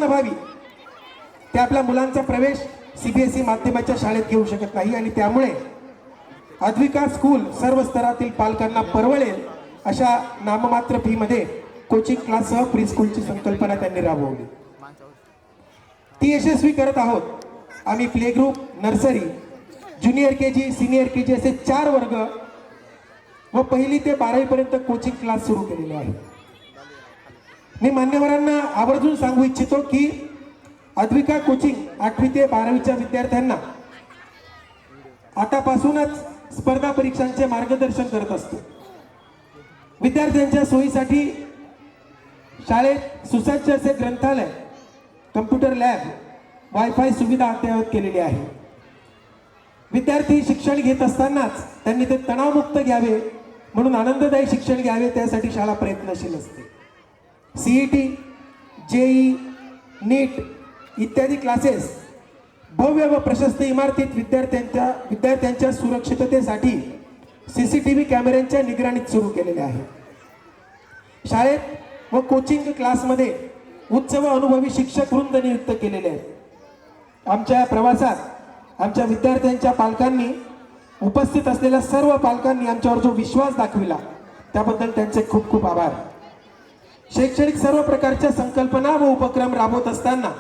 अभावी ते आपल्या मुलांचा प्रवेश सीबीएसई माध्यमाच्या शाळेत घेऊ शकत नाही आणि त्यामुळे अद्विका स्कूल सर्व स्तरातील पालकांना परवडेल अशा नाममात्र फी मध्ये कोचिंग क्लाससह प्री स्कूलची संकल्पना त्यांनी राबवली। ती यशस्वी करत आहोत। आम्ही play group, nursery, junior KG, senior KG असे 4 वर्ग व 1ली ते 12वी पर्यंत कोचिंग क्लास सुरू केलेले आहेत। मी मान्यवरांना आवर्जून सांगू इच्छितो की अद्विका कोचिंग 8वी ते 12वीच्या विद्यार्थ्यांना आतापासूनच स्पर्धा परीक्षांचे मार्गदर्शन करत असतो। विद्यार्थ्यांच्या सोयीसाठी शाळेत सुसज्ज असे ग्रंथालय, कम्प्युटर लॅब, वायफाय सुविधा अद्ययावत केलेली आहे। विद्यार्थी शिक्षण घेत असतानाच त्यांनी ते तणावमुक्त घ्यावे म्हणून आनंददायी शिक्षण घ्यावे त्यासाठी शाळा प्रयत्नशील असते। सीईटी, जेई, नीट इत्यादी क्लासेस भव्य व प्रशस्त इमारतीत विद्यार्थ्यांच्या सुरक्षिततेसाठी सीसीटीव्ही कॅमेऱ्यांच्या निगराणीत सुरू केलेले आहे। शाळेत व कोचिंग क्लासमध्ये उच्च व अनुभवी शिक्षक वृंद नियुक्त केलेले आहेत। आमच्या प्रवासात आमच्या विद्यार्थ्यांच्या पालकांनी, उपस्थित असलेल्या सर्व पालकांनी आमच्यावर जो विश्वास दाखविला त्याबद्दल त्यांचे खूप खूप आभार। शैक्षणिक सर्व प्रकारच्या संकल्पना व उपक्रम राबवत असताना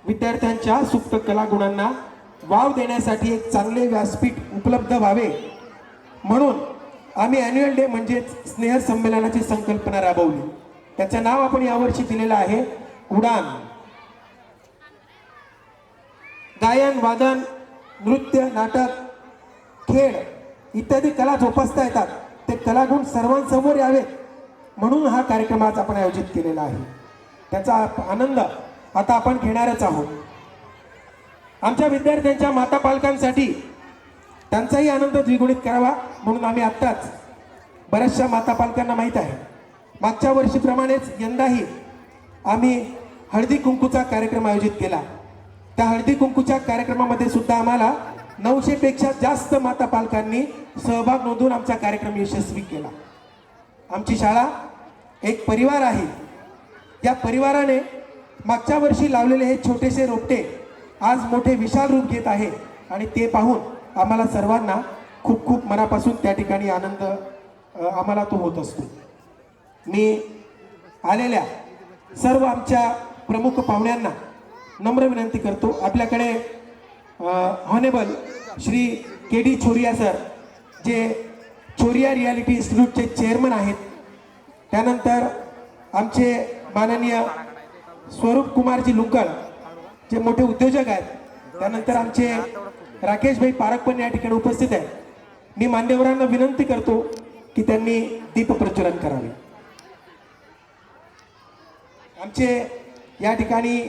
विद्यार्थ्यांच्या सुप्त कलागुणांना वाव देण्यासाठी एक चांगले व्यासपीठ उपलब्ध व्हावे म्हणून आम्ही ॲन्युअल डे म्हणजेच स्नेह संमेलनाची संकल्पना राबवली। त्याचं नाव आपण यावर्षी दिलेलं आहे उडान। गायन, वादन, नृत्य, नाटक, खेळ इत्यादी कला जोपासता येतात, ते कलागुण सर्वांसमोर यावेत म्हणून हा कार्यक्रम आज आपण आयोजित केलेला आहे। त्याचा आनंद आता आपण घेणारच आहोत। आमच्या विद्यार्थ्यांच्या माता पालकांसाठी त्यांचाही आनंद द्विगुणित करावा म्हणून आम्ही आत्ताच बऱ्याचशा माता पालकांना माहीत आहे मागच्या वर्षीप्रमाणेच यंदाही आम्ही हळदी कुंकूचा कार्यक्रम आयोजित केला। त्या हळदी कुंकूच्या कार्यक्रमामध्ये सुद्धा आम्हाला 900 पेक्षा जास्त माता पालकांनी सहभाग नोंदवून आमचा कार्यक्रम यशस्वी केला। आमची शाळा एक परिवार आहे। या परिवाराने मागच्या वर्षी लावलेले हे छोटेसे रोपटे आज मोठे विशाल रूप घेत आहे आणि ते पाहून आम्हाला सर्वांना खूप खूप मनापासून त्या ठिकाणी आनंद आम्हाला तो होत असतो। मी आलेल्या सर्व आमच्या प्रमुख पाहुण्यांना नम्र विनंती करतो, आपल्याकडे हॉनेबल श्री के.डी. छोरिया सर जे छोरिया रियालिटी इन्स्टिट्यूटचे चेअरमन आहेत, त्यानंतर आमचे माननीय स्वरूप कुमारजी लुंकळ जे मोठे उद्योजक आहेत, त्यानंतर आमचे राकेश भाई पारख पण या ठिकाणी उपस्थित आहेत। मी मान्यवरांना विनंती करतो की त्यांनी दीप प्रज्वलन करावे। आमचे या ठिकाणी